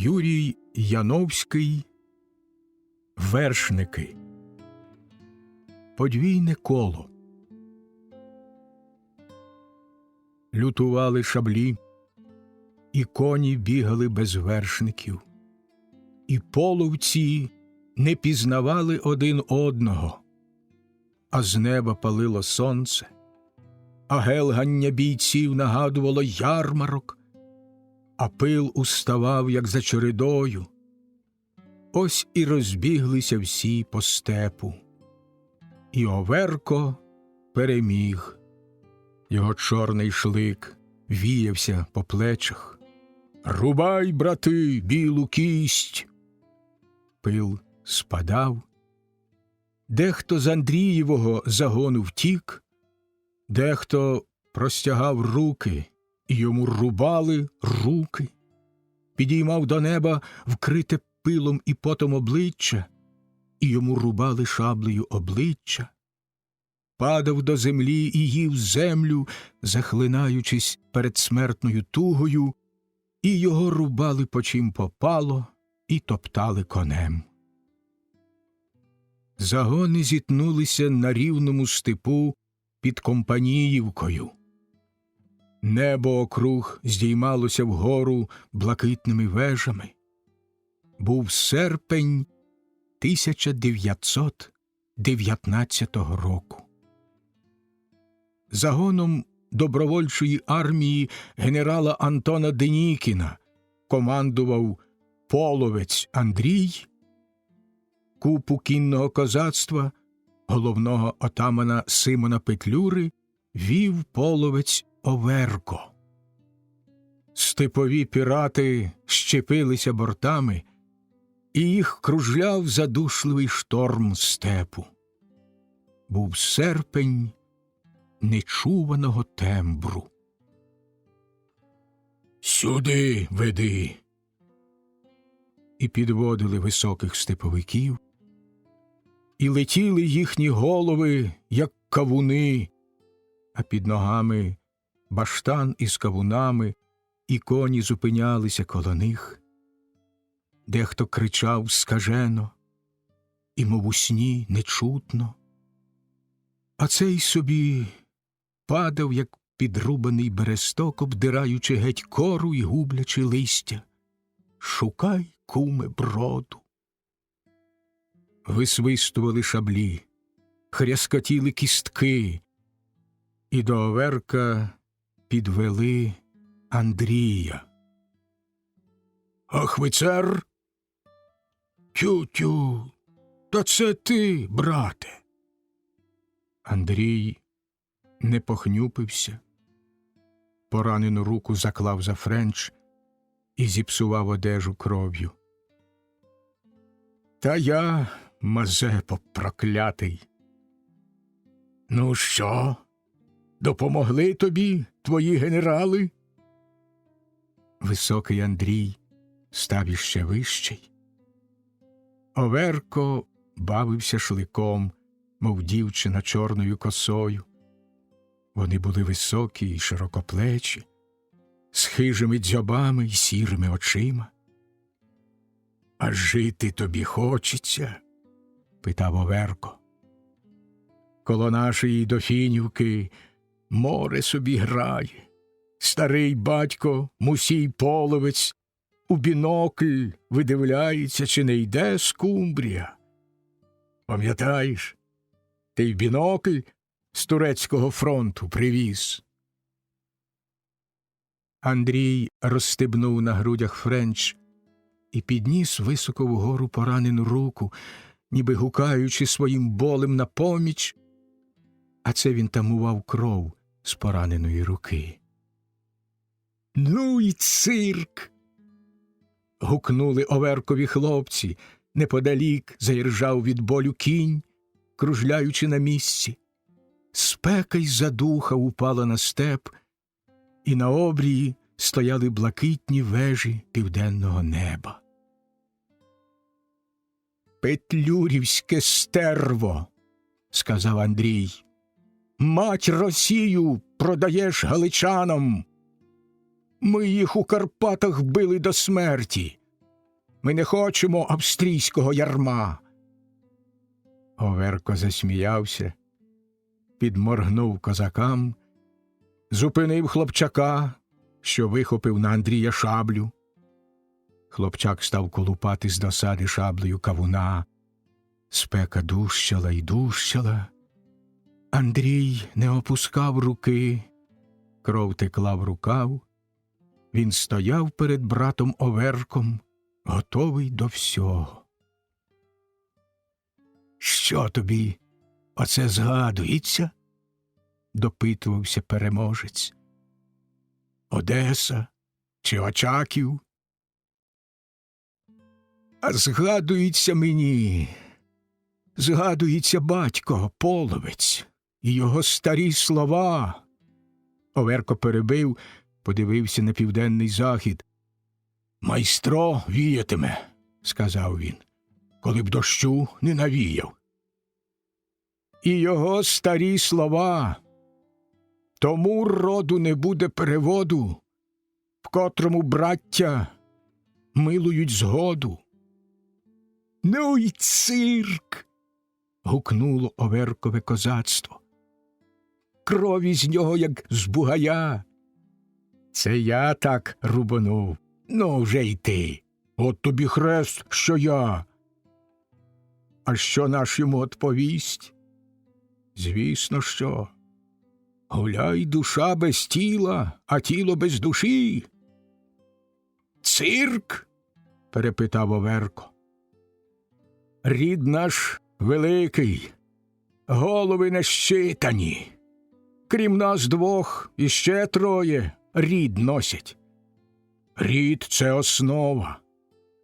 Юрій Яновський. Вершники. Подвійне коло. Лютували шаблі, і коні бігали без вершників, і половці не пізнавали один одного, а з неба палило сонце, а гелгання бійців нагадувало ярмарок, а пил уставав, як за чередою. Ось і розбіглися всі по степу, і Оверко переміг. Його чорний шлик віявся по плечах. «Рубай, брати, білу кість!» Пил спадав. Дехто з Андрієвого загону втік, дехто простягав руки, і йому рубали руки, підіймав до неба вкрите пилом і потом обличчя, і йому рубали шаблею обличчя, падав до землі і їв землю, захлинаючись перед смертною тугою, і його рубали по чим попало і топтали конем. Загони зітнулися на рівному степу під Компаніївкою. Небо округ здіймалося вгору блакитними вежами. Був серпень 1919 року. Загоном добровольчої армії генерала Антона Денікіна командував половець Андрій, купу кінного козацтва, головного отамана Симона Петлюри, вів половець Оверко. Степові пірати щепилися бортами, і їх кружляв задушливий шторм степу. Був серпень нечуваного тембру. «Сюди веди!» І підводили високих степовиків, і летіли їхні голови, як кавуни, а під ногами баштан із кавунами, і коні зупинялися коло них. Дехто кричав скажено, і мов у сні нечутно, а цей собі падав, як підрубаний бересток, обдираючи геть кору і гублячи листя. «Шукай, куме, броду!» Висвистували шаблі, хряскотіли кістки, і до Оверка підвели Андрія. «Ахвицер? Тю-тю, та це ти, брате!» Андрій не похнюпився, поранену руку заклав за френч і зіпсував одежу кров'ю. «Та я, Мазепо проклятий!» «Ну що, допомогли тобі твої генерали?» Високий Андрій став іще вищий. Оверко бавився шликом, мов дівчина чорною косою. Вони були високі й широкоплечі, з хижими дзьобами й сірими очима. «А жити тобі хочеться?» – питав Оверко. «Коло нашої Дофінівки море собі грає. Старий батько Мусій Половець у бінокль видивляється, чи не йде скумбрія. Пам'ятаєш, ти й бінокль з турецького фронту привіз?» Андрій розстебнув на грудях френч і підніс високо вгору поранену руку, ніби гукаючи своїм болем на поміч, а це він тамував кров з пораненої руки. «Ну й цирк!» – гукнули Оверкові хлопці. Неподалік заіржав від болю кінь, кружляючи на місці. Спека й задуха упала на степ, і на обрії стояли блакитні вежі південного неба. «Петлюрівське стерво!» – сказав Андрій. «Мать Росію продаєш галичанам! Ми їх у Карпатах били до смерті, Ми не хочемо австрійського ярма. Оверко засміявся, підморгнув козакам, зупинив хлопчака, що вихопив на Андрія шаблю. Хлопчак став колупати з досади шаблею кавуна. Спека дужчала й дужчала. Андрій не опускав руки, кров текла в рукав. Він стояв перед братом Оверком, готовий до всього. «Що тобі оце згадується?» – допитувався переможець. «Одеса чи Очаків?» «А згадується мені, згадується батько, половець, і його старі слова». Оверко перебив, подивився на південний захід. «Майстро віятиме», – сказав він, – «коли б дощу не навіяв». І його старі слова: «Тому роду не буде переводу, в котрому браття милують згоду». «Ну й цирк!» – гукнуло Оверкове козацтво. «Крові з нього, як з бугая». «Це я так рубанув. Ну, вже й ти. От тобі хрест, що я». «А що наш йому відповість?» «Звісно, що. Гуляй, душа без тіла, а тіло без душі». «Цирк?» – перепитав Оверко. «Рід наш великий, голови не щитані. Крім нас двох, іще троє рід носять. Рід – це основа,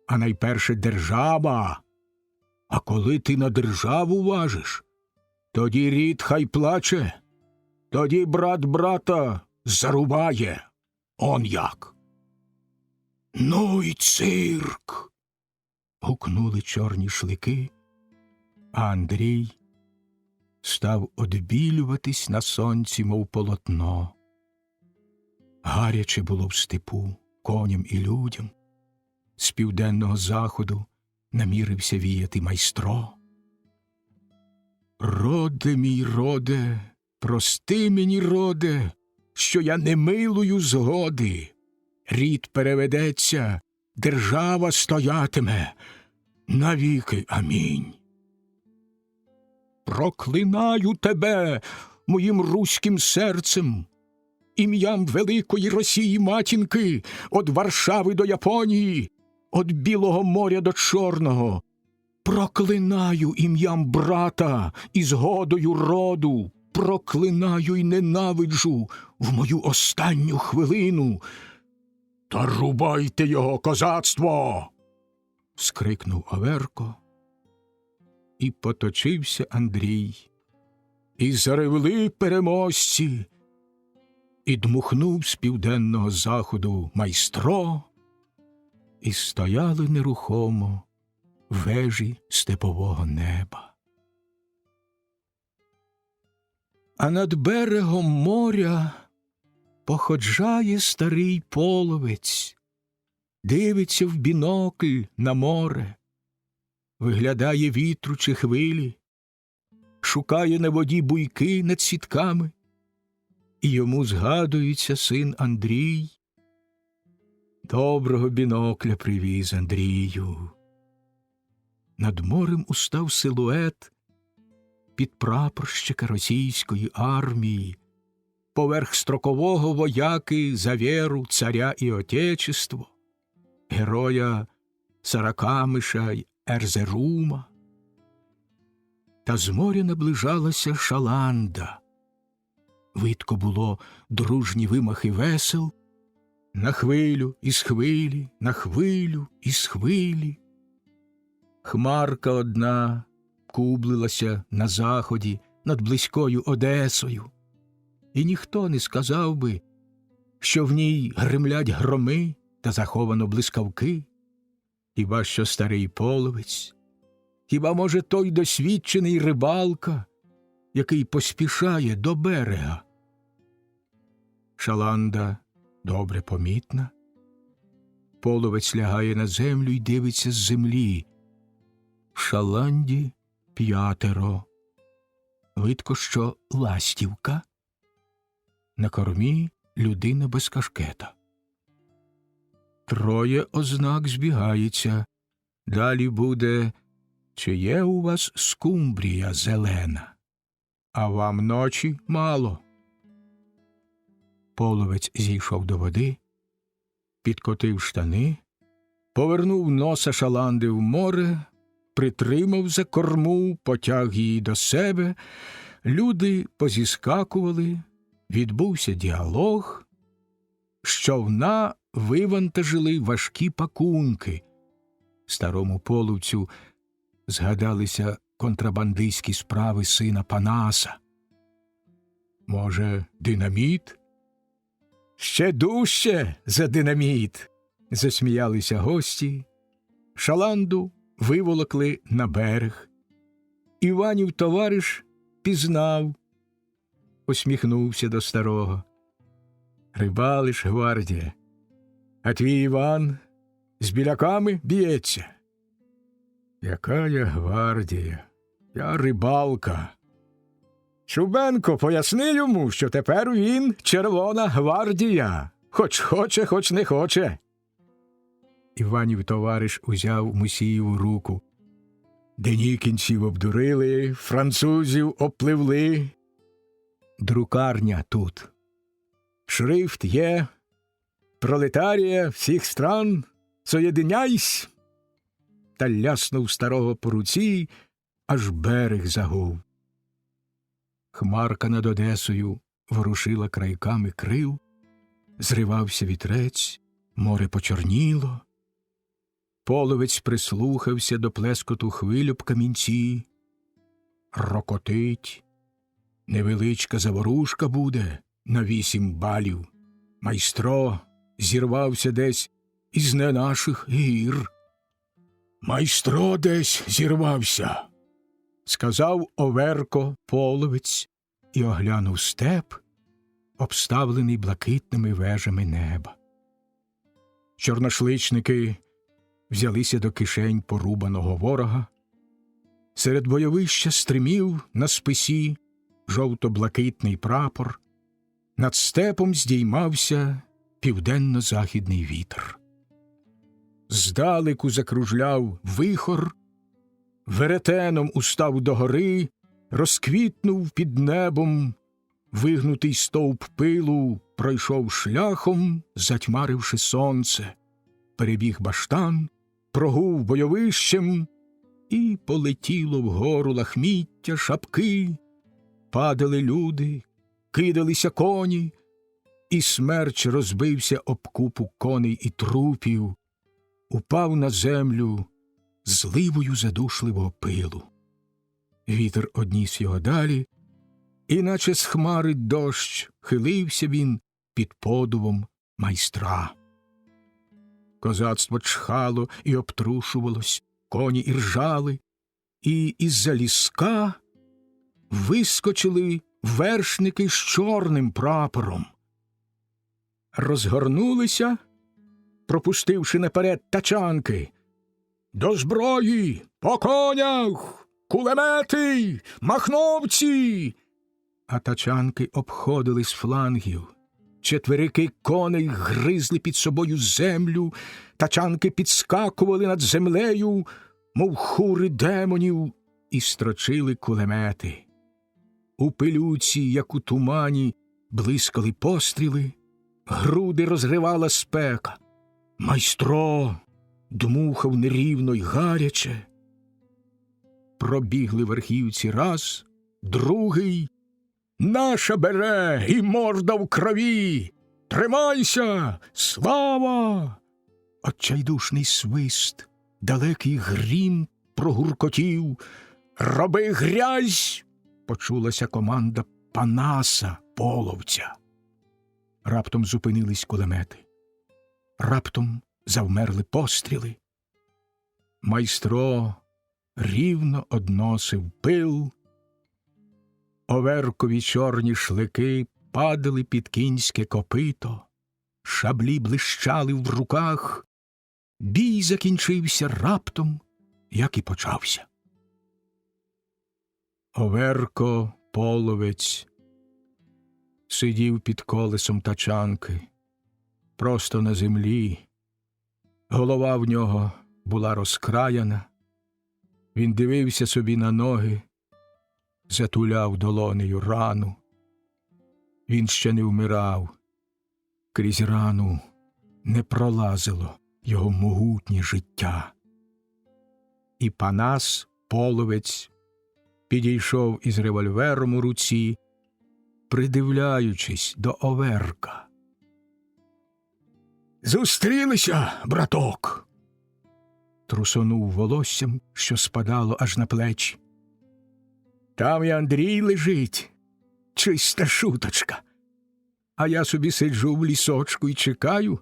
а найперше держава. А коли ти на державу важиш, тоді рід хай плаче, тоді брат брата зарубає. Он як». «Ну й цирк!» – гукнули чорні шлики, а Андрій став одбілюватись на сонці, мов полотно. Гаряче було в степу коням і людям. З південного заходу намірився віяти майстро. «Роде мій роде, прости мені, роде, що я не милую згоди. Рід переведеться, держава стоятиме, навіки амінь. Проклинаю тебе моїм руським серцем, ім'ям великої Росії матінки, од Варшави до Японії, од Білого моря до Чорного. Проклинаю ім'ям брата і згодою роду, проклинаю й ненавиджу в мою останню хвилину». «Та рубайте його, козацтво!» – скрикнув Оверко. І поточився Андрій, і заревли переможці, і дмухнув з південного заходу майстро, і стояли нерухомо вежі степового неба. А над берегом моря походжає старий половець, дивиться в бінокль на море, виглядає вітру чи хвилі, шукає на воді буйки над сітками, і йому згадується син Андрій. Доброго бінокля привіз, Андрію. Над морем устав силует підпрапорщика російської армії, поверх строкового вояки за віру, царя і отечество, героя Саракамиша й Ерзерума. Та з моря наближалася шаланда. Видко було дружні вимахи весел, на хвилю із хвилі, на хвилю із хвилі. Хмарка одна кублилася на заході над близькою Одесою, і ніхто не сказав би, що в ній гримлять громи та заховано блискавки. Хіба що старий половець, хіба, може, той досвідчений рибалка, який поспішає до берега. Шаланда добре помітна. Половець лягає на землю й дивиться з землі. В шаланді 5. Видко, що ластівка. На кормі людина без кашкета. 3 ознак збігається. Далі буде: чи є у вас скумбрія зелена? А вам ночі мало. Половець зійшов до води, підкотив штани, повернув носа шаланди в море, притримав за корму, потяг її до себе. Люди позіскакували, відбувся діалог. З човна вивантажили важкі пакунки. Старому половцю згадалися контрабандистські справи сина Панаса. Може, динаміт? Ще дужче за динаміт, засміялися гості. Шаланду виволокли на берег. Іванів товариш пізнав, посміхнувся до старого. Рибалиш, гвардія, а твій Іван з біляками б'ється. Яка я гвардія? Я рибалка. Чубенко, поясни йому, що тепер він Червона гвардія. Хоч хоче, хоч не хоче. Іванів товариш узяв Мусієву руку. Денікінців обдурили, французів опливли. Друкарня тут. Шрифт є. Пролетарія всіх стран, соєдиняйсь. Та ляснув старого по руці, аж берег загув. Хмарка над Одесою ворушила крайками крил, зривався вітрець, море почорніло. Половець прислухався до плескоту хвиль об камінці. Рокотить. Невеличка заворушка буде на 8 балів. Майстро зірвався десь із не наших гір. Майстро десь зірвався, сказав Оверко половець і оглянув степ, обставлений блакитними вежами неба. Чорношличники взялися до кишень порубаного ворога. Серед бойовища стримів на списі жовто-блакитний прапор. Над степом здіймався південно-західний вітер. Здалеку закружляв вихор, веретеном устав догори, розквітнув під небом, вигнутий стовп пилу пройшов шляхом, затьмаривши сонце, перебіг баштан, прогув бойовищем, і полетіло вгору лахміття, шапки, падали люди, кидалися коні, і смерч розбився об купу коней і трупів, упав на землю зливою задушливого пилу. Вітер одніс його далі, і наче з хмари дощ хилився він під подувом майстра. Козацтво чхало і обтрушувалось, коні іржали, і із-за ліска вискочили вершники з чорним прапором. Розгорнулися, пропустивши наперед тачанки. «До зброї! По конях! Кулемети! Махновці!» А тачанки обходили з флангів. Четверики коней гризли під собою землю, тачанки підскакували над землею, мов хури демонів, і строчили кулемети. У пилюці, як у тумані, блискали постріли, груди розривала спека. Майстро дмухав нерівно й гаряче. Пробігли верхівці раз, другий. «Наша бере і морда в крові! Тримайся! Слава!» Отчайдушний свист, далекий грім прогуркотів. «Роби грязь!» — почулася команда Панаса половця. Раптом зупинились кулемети. Раптом завмерли постріли. Майстро рівно односив пил. Оверкові чорні шлики падали під кінське копито, шаблі блищали в руках, бій закінчився раптом, як і почався. Оверко Половець сидів під колесом тачанки, просто на землі. Голова в нього була розкраяна. Він дивився собі на ноги, затуляв долонею рану. Він ще не вмирав. Крізь рану не пролазило його могутнє життя. І Панас Половець підійшов із револьвером у руці, придивляючись до Оверка. «Зустрілися, браток!» Трусонув волоссям, що спадало аж на плечі. «Там і Андрій лежить, чиста шуточка. А я собі сиджу в лісочку і чекаю,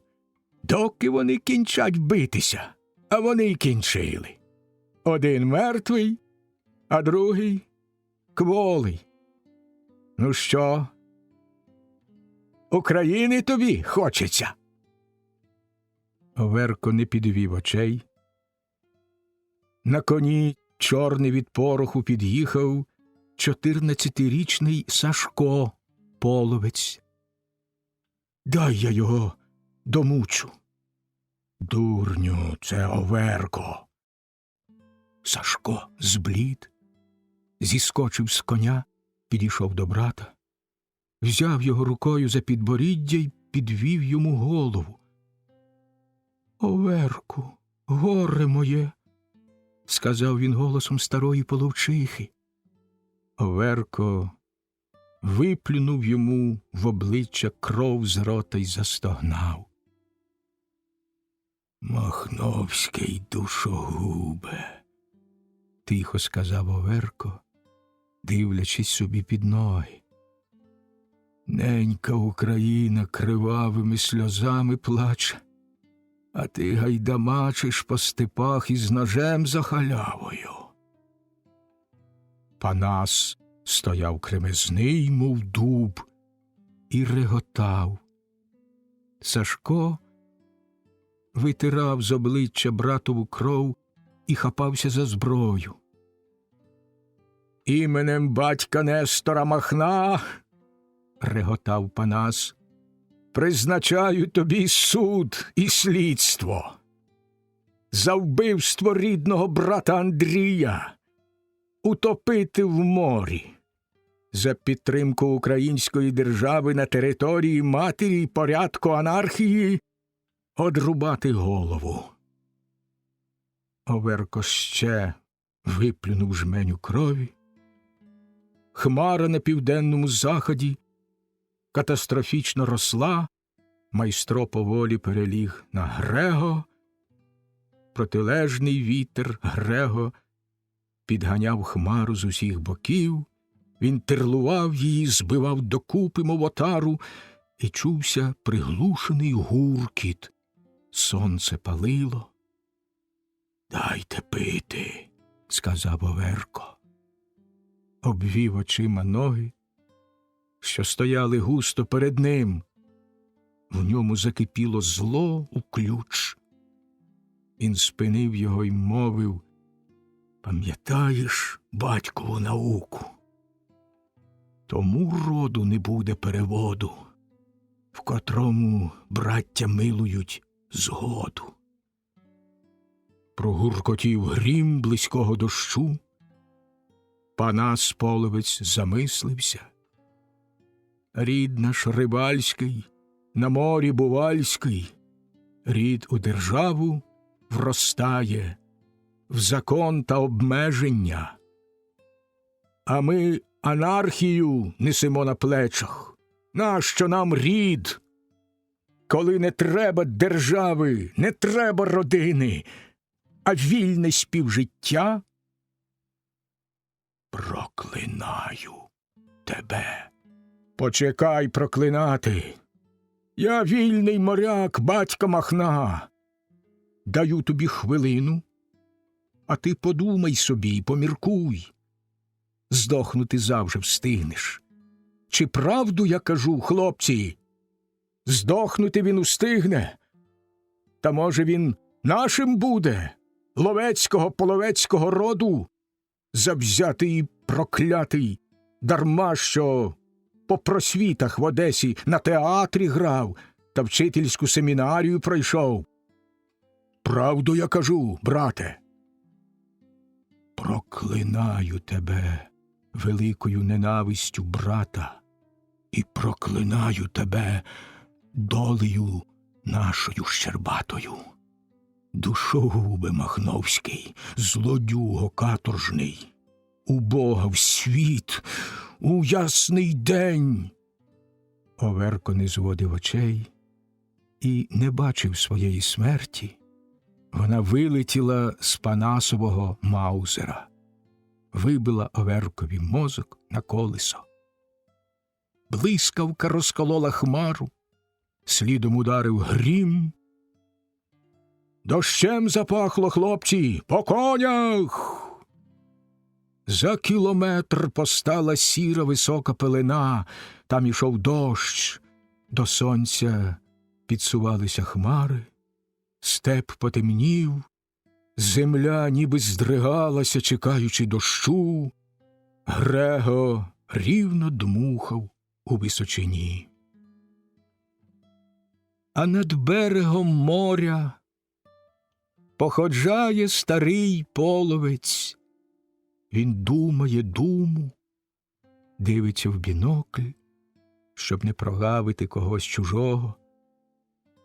доки вони кінчать битися. А вони й кінчили. Один мертвий, а другий кволий. Ну що, України тобі хочеться?» Оверко не підвів очей. На коні, чорний від пороху, під'їхав 14-річний Сашко Половець. «Дай я його домучу». «Дурню, це Оверко». Сашко зблід, зіскочив з коня, підійшов до брата, взяв його рукою за підборіддя й підвів йому голову. «Оверку, горе моє», – сказав він голосом старої половчихи. Оверко виплюнув йому в обличчя кров з рота й застогнав. «Махновський душогубе», – тихо сказав Оверко, дивлячись собі під ноги. «Ненька Україна кривавими сльозами плаче, а ти гайдамачиш по степах із ножем за халявою». Панас стояв кремезний, мов дуб, і реготав. Сашко витирав з обличчя братову кров і хапався за зброю. «Іменем батька Нестора Махна, – реготав Панас, – призначаю тобі суд і слідство. За вбивство рідного брата Андрія утопити в морі, за підтримку української держави на території матері й порядку анархії одрубати голову». Оверко ще виплюнув жменю крові. Хмара на південному заході катастрофічно росла, майстро поволі переліг на Грего. Протилежний вітер Грего підганяв хмару з усіх боків, він терлував її, збивав докупи, мов отару, і чувся приглушений гуркіт. Сонце палило. «Дайте пити», – сказав Оверко. Обвів очима ноги, що стояли густо перед ним. В ньому закипіло зло у ключ. Він спинив його й мовив: «Пам'ятаєш батькову науку? Тому роду не буде переводу, в котрому браття милують згоду». Прогуркотів грім близького дощу. Панас Половець замислився. Рід наш рибальський, на морі бувальський, рід у державу вростає, в закон та обмеження. А ми анархію несемо на плечах. Нащо нам рід? Коли не треба держави, не треба родини, а вільне співжиття? Проклинаю тебе. Почекай проклинати. Я вільний моряк батька Махна. Даю тобі хвилину, а ти подумай собі, поміркуй. Здохнути завжди встигнеш. Чи правду я кажу, хлопці? Здохнути він устигне. Та може він Нашим буде, ловецького половецького роду, завзятий і проклятий, дарма що по просвітах в Одесі на театрі грав та вчительську семінарію пройшов. Правду я кажу, брате. Проклинаю тебе великою ненавистю брата і проклинаю тебе долею нашою щербатою. Душогубе Махновський, злодюго каторжний, у Бога в світ, у ясний день. Оверко не зводив очей і не бачив своєї смерті. Вона вилетіла з Панасового маузера, вибила Оверкові мозок на колесо. Блискавка розколола хмару, слідом ударив грім. Дощем запахло, хлопці, по конях! За кілометр постала сіра висока пелена, там ішов дощ, до сонця підсувалися хмари, степ потемнів, земля ніби здригалася, чекаючи дощу, Грего рівно дмухав у височині. А над берегом моря походжає старий половець. Він думає думу, дивиться в бінокль, щоб не прогавити когось чужого,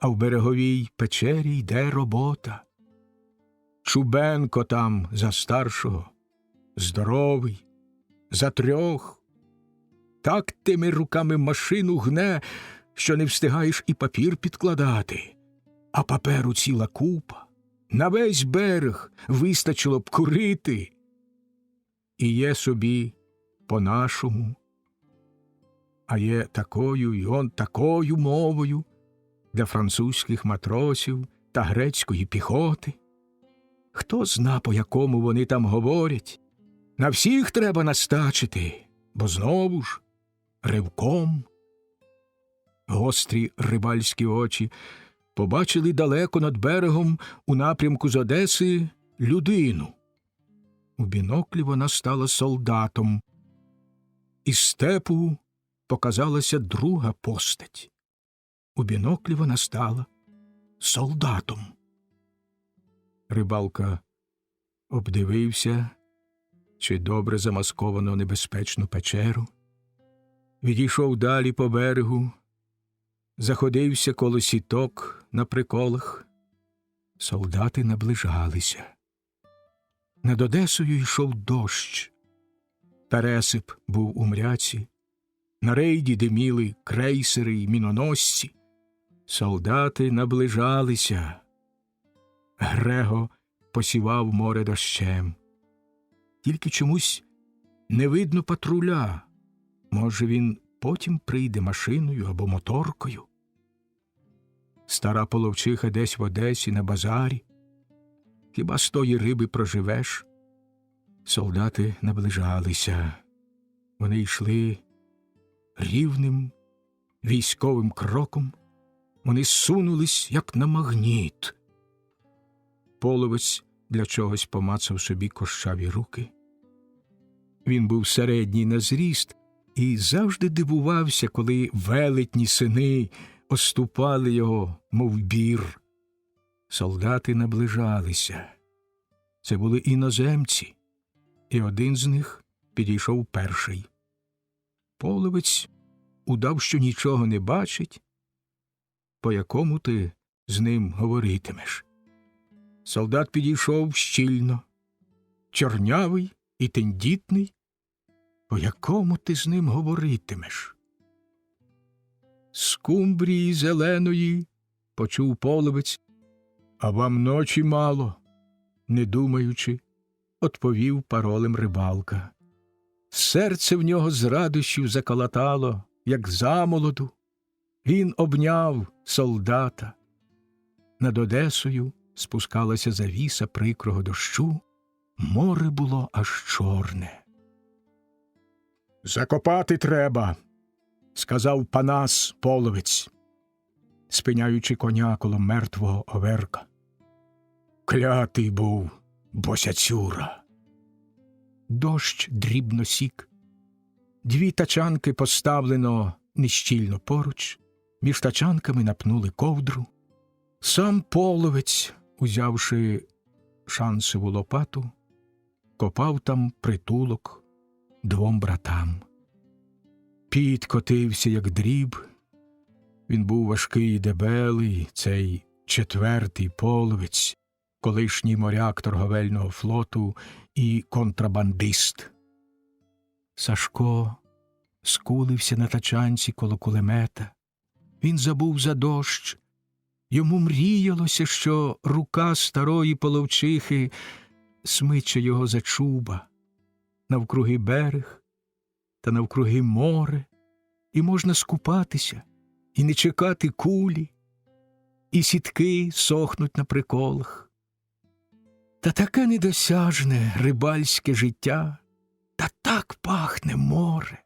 а в береговій печері йде робота. Чубенко там за старшого, здоровий, за трьох. Так тими руками машину гне, що не встигаєш і папір підкладати, а паперу ціла купа. На весь берег вистачило б курити. І є собі по-нашому, а є такою і он такою мовою для французьких матросів та грецької піхоти. Хто зна, по якому вони там говорять. На всіх треба настачити, бо знову ж ривком. Гострі рибальські очі побачили далеко над берегом у напрямку з Одеси людину. У біноклі вона стала солдатом. Із степу показалася друга постать. У біноклі вона стала солдатом. Рибалка обдивився, чи добре замасковано небезпечну печеру. Відійшов далі по берегу, заходився коло сіток на приколах. Солдати наближалися. Над Одесою йшов дощ. Пересип був у мряці. На рейді диміли крейсери й міноносці. Солдати наближалися. Грего посівав море дощем. Тільки чомусь не видно патруля. Може, він потім прийде машиною або моторкою. Стара половчиха десь в Одесі на базарі. Хіба з тої риби проживеш? Солдати наближалися. Вони йшли рівним військовим кроком. Вони сунулись, як на магніт. Половець для чогось помацав собі кощаві руки. Він був середній на зріст і завжди дивувався, коли велетні сини оступали його, мов бір. Солдати наближалися. Це були іноземці, і один з них підійшов перший. Половець удав, що нічого не бачить. По якому ти з ним говоритимеш? Солдат підійшов щільно, чорнявий і тендітний. По якому ти з ним говоритимеш? Скумбрії зеленої, почув половець. А вам ночі мало, не думаючи, відповів паролем рибалка. Серце в нього з радощів заколотало, як замолоду. Він обняв солдата. Над Одесою спускалася завіса прикрого дощу. Море було аж чорне. «Закопати треба», – сказав Панас половець, спиняючи коня коло мертвого Оверка. Клятий був босяцюра. Дощ дрібно сік. 2 тачанки поставлено нещільно поруч, між тачанками напнули ковдру. Сам половець, узявши шансову лопату, копав там притулок 2 братам. Піт котився, як дріб. Він був важкий і дебелий, цей 4-й половець, колишній моряк торговельного флоту і контрабандист. Сашко скулився на тачанці коло кулемета. Він забув за дощ. Йому мріялося, що рука старої половчихи смиче його за чуба. Навкруги берег та навкруги море, і можна скупатися, і не чекати кулі, і сітки сохнуть на приколах. Та таке недосяжне рибальське життя, та так пахне море.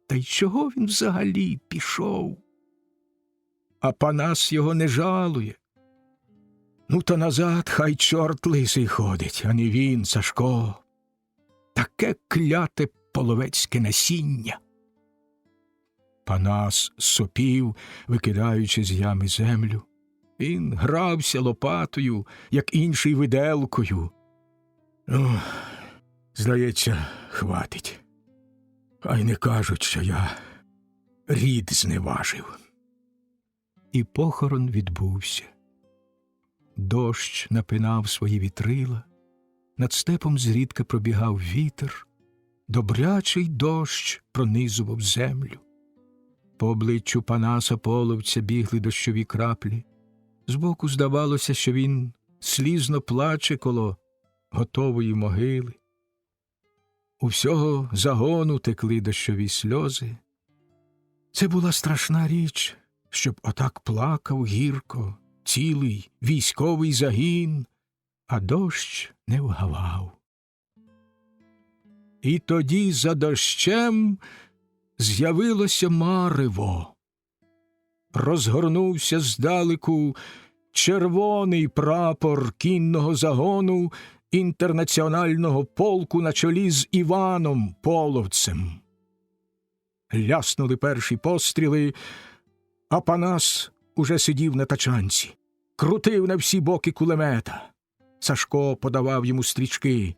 Та й чого він взагалі пішов? А Панас його не жалує. Ну, то назад хай чорт лисий ходить, а не він, Сашко. Таке кляте половецьке насіння. Панас сопів, викидаючи з ями землю. Він грався лопатою, як інший виделкою. Ну, здається, хватить. Хай не кажуть, що я рід зневажив. І похорон відбувся. Дощ напинав свої вітрила, над степом зрідка пробігав вітер, добрячий дощ пронизував землю. По обличчю Панаса половця бігли дощові краплі. Збоку здавалося, що він слізно плаче коло готової могили. У всього загону текли дощові сльози. Це була страшна річ, щоб отак плакав гірко цілий військовий загін, а дощ не вгавав. І тоді за дощем з'явилося марево. Розгорнувся здалеку червоний прапор кінного загону інтернаціонального полку на чолі з Іваном Половцем. Ляснули перші постріли, а Панас уже сидів на тачанці, крутив на всі боки кулемета. Сашко подавав йому стрічки.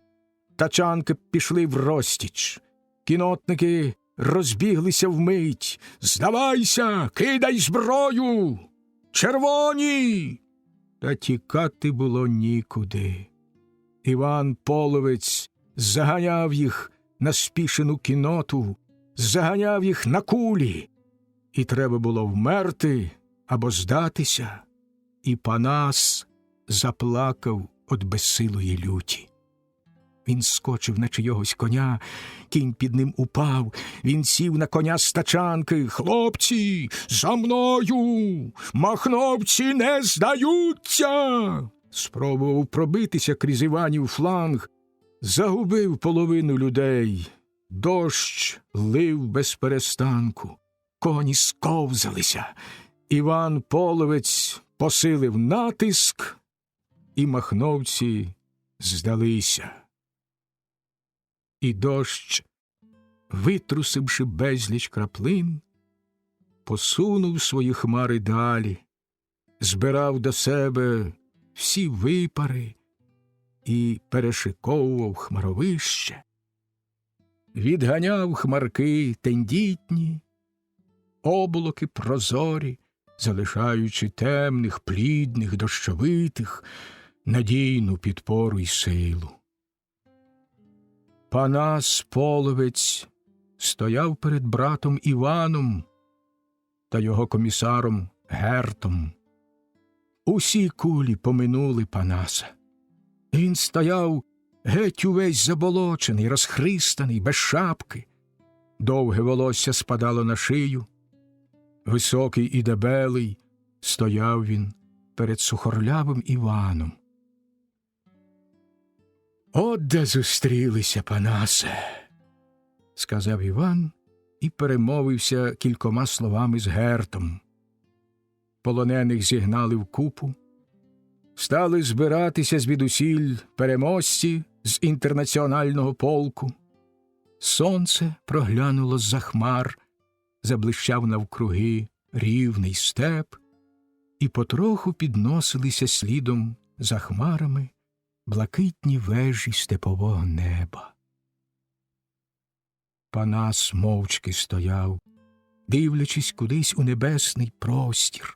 Тачанки пішли врозтіч. Кінотники розбіглися вмить. «Здавайся! Кидай зброю! Червоні!» Та тікати було нікуди. Іван Половець заганяв їх на спішену кіноту, заганяв їх на кулі. І треба було вмерти або здатися. І Панас заплакав од безсилої люті. Він скочив на чийогось коня, кінь під ним упав, він сів на коня з тачанки. «Хлопці, за мною! Махновці не здаються!» Спробував пробитися крізь Іванів фланг, загубив половину людей. Дощ лив без перестанку, коні сковзалися. Іван Половець посилив натиск, і махновці здалися. І дощ, витрусивши безліч краплин, посунув свої хмари далі, збирав до себе всі випари і перешиковував хмаровище. Відганяв хмарки тендітні, облаки прозорі, залишаючи темних, плідних, дощовитих, надійну підпору й силу. Панас Половець стояв перед братом Іваном та його комісаром Гертом. Усі кулі поминули Панаса. Він стояв геть увесь заболочений, розхристаний, без шапки. Довге волосся спадало на шию. Високий і дебелий стояв він перед сухорлявим Іваном. «От де зустрілися, Панасе!» – сказав Іван і перемовився кількома словами з Гертом. Полонених зігнали в купу. Стали збиратися звідусіль переможці з інтернаціонального полку. Сонце проглянуло з-за хмар, заблищав навкруги рівний степ, і потроху підносилися слідом за хмарами блакитні вежі степового неба. Панас мовчки стояв, дивлячись кудись у небесний простір.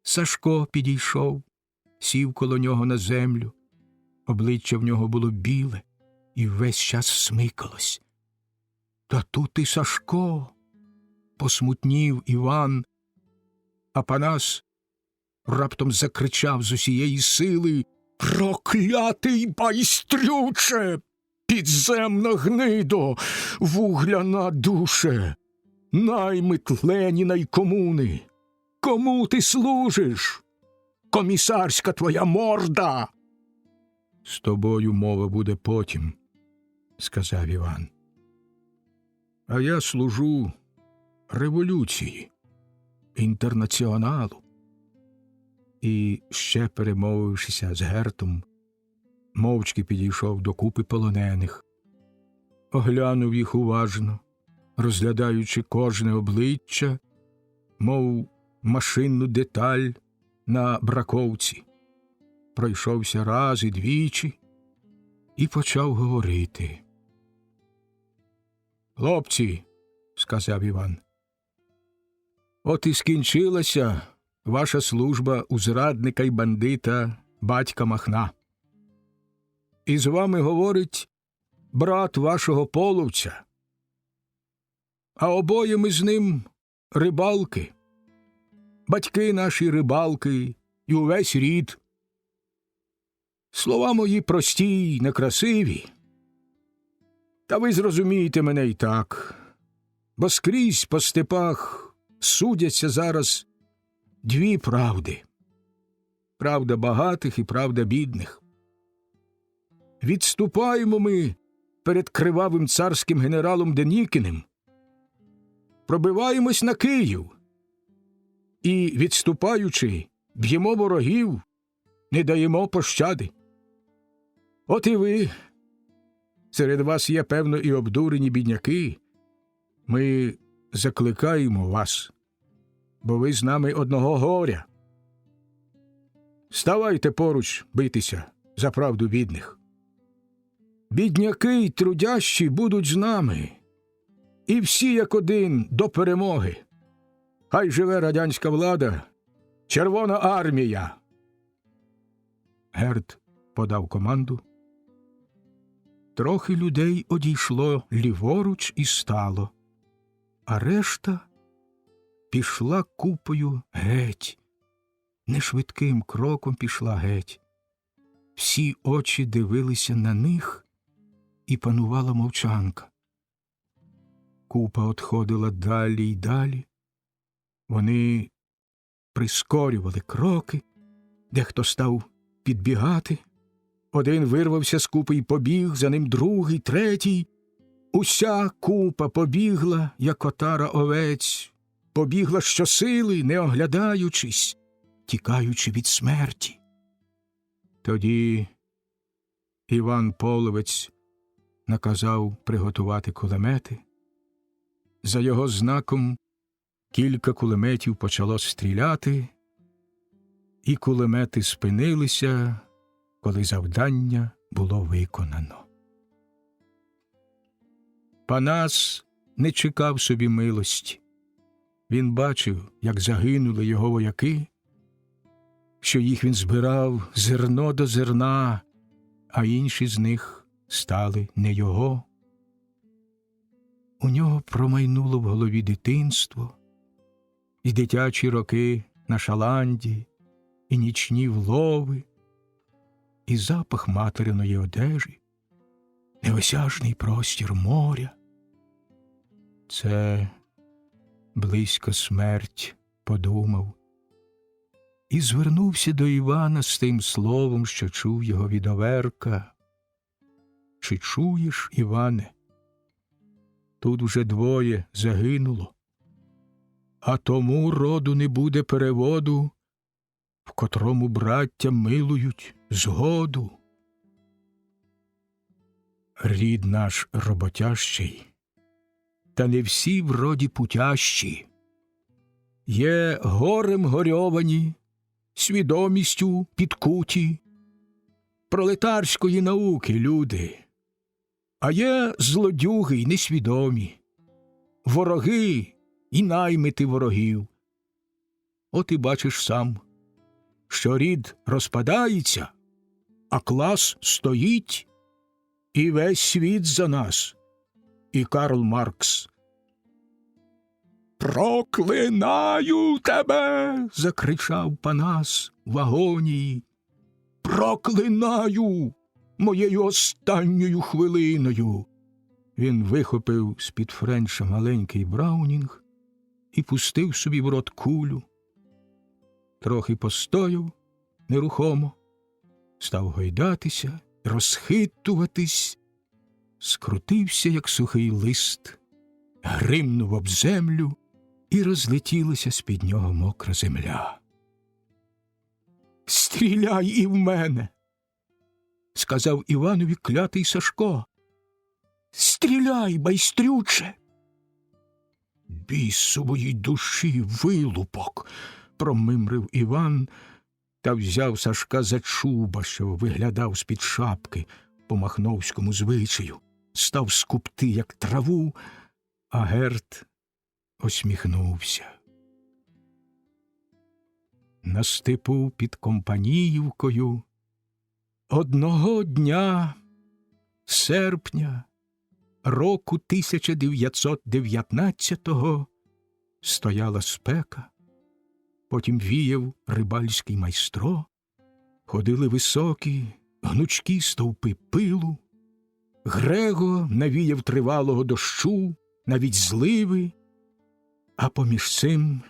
Сашко підійшов, сів коло нього на землю. Обличчя в нього було біле і весь час смикалось. «Та тут і Сашко!» – посмутнів Іван. А Панас раптом закричав з усієї сили: «Проклятий байстрюче! Підземна гнидо! Вугляна душе! Наймит Леніна й комуни! Кому ти служиш? Комісарська твоя морда!» «З тобою мова буде потім», – сказав Іван. «А я служу революції, інтернаціоналу». І, ще перемовившися з Гертом, мовчки підійшов до купи полонених. Оглянув їх уважно, розглядаючи кожне обличчя, мов машинну деталь на браковці. Пройшовся раз і двічі і почав говорити. «Хлопці», – сказав Іван, – «от і скінчилася ваша служба у зрадника й бандита батька Махна. І з вами говорить брат вашого половця, а обоє ми з ним рибалки, батьки наші рибалки і увесь рід. Слова мої прості й некрасиві, та ви зрозумієте мене й так, бо скрізь по степах судяться зараз дві правди – правда багатих і правда бідних. Відступаємо ми перед кривавим царським генералом Денікіним, пробиваємось на Київ і, відступаючи, б'ємо ворогів, не даємо пощади. От і ви, серед вас є, певно, і обдурені бідняки. Ми закликаємо вас, бо ви з нами одного горя. Ставайте поруч битися за правду бідних. Бідняки й трудящі будуть з нами, і всі як один до перемоги. Хай живе радянська влада, Червона армія!» Герт подав команду. Трохи людей одійшло ліворуч і стало, а решта пішла купою геть. Нешвидким кроком пішла геть. Всі очі дивилися на них, і панувала мовчанка. Купа отходила далі й далі. Вони прискорювали кроки, дехто став підбігати. Один вирвався з купи й побіг, за ним другий, третій. Уся купа побігла, як отара овець, побігла щосили, не оглядаючись, тікаючи від смерті. Тоді Іван Половець наказав приготувати кулемети. За його знаком кілька кулеметів почало стріляти, і кулемети спинилися, коли завдання було виконано. Панас не чекав собі милості. Він бачив, як загинули його вояки, що їх він збирав зерно до зерна, а інші з них стали не його. У нього промайнуло в голові дитинство, і дитячі роки на шаланді, і нічні влови, і запах материної одежі, неосяжний простір моря. Це близько смерть, подумав, і звернувся до Івана з тим словом, що чув його від Оверка. Чи чуєш, Іване? Тут уже двоє загинуло, а тому роду не буде переводу, в котрому браття милують згоду. Рід наш роботящий, та не всі вроді путящі. Є горем горьовані, свідомістю підкуті, пролетарської науки люди, а є злодюги й несвідомі, вороги і наймити ворогів. От і бачиш сам, що рід розпадається, а клас стоїть, і весь світ за нас, і Карл Маркс. «Проклинаю тебе!» – закричав Панас в агонії. «Проклинаю моєю останньою хвилиною!» Він вихопив з-під френча маленький браунінг і пустив собі в рот кулю. Трохи постояв нерухомо, став гойдатися, розхитуватись, скрутився, як сухий лист, гримнув об землю, і розлетілася з-під нього мокра земля. «Стріляй і в мене!» – сказав Іванові клятий Сашко. «Стріляй, байстрюче!» «Бісової душі, вилупок!» – промимрив Іван та взяв Сашка за чуба, що виглядав з-під шапки по махновському звичаю, став скупти, як траву, а Герт осміхнувся. На степу під Компаніївкою одного дня серпня року 1919-го стояла спека, потім віяв рибальський майстро, ходили високі, гнучкі стовпи пилу, Грего навіяв тривалого дощу, навіть зливи, а поміж цим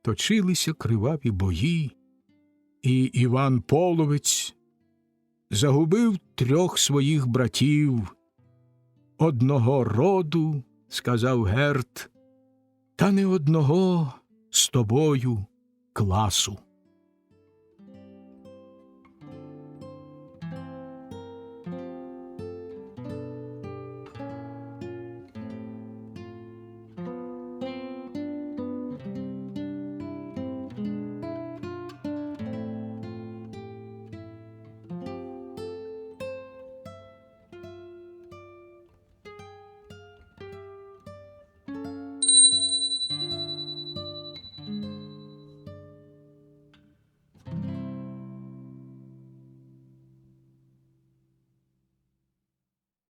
точилися криваві бої, і Іван Половець загубив 3 своїх братів. «Одного роду, – сказав Герт, – та не одного з тобою класу».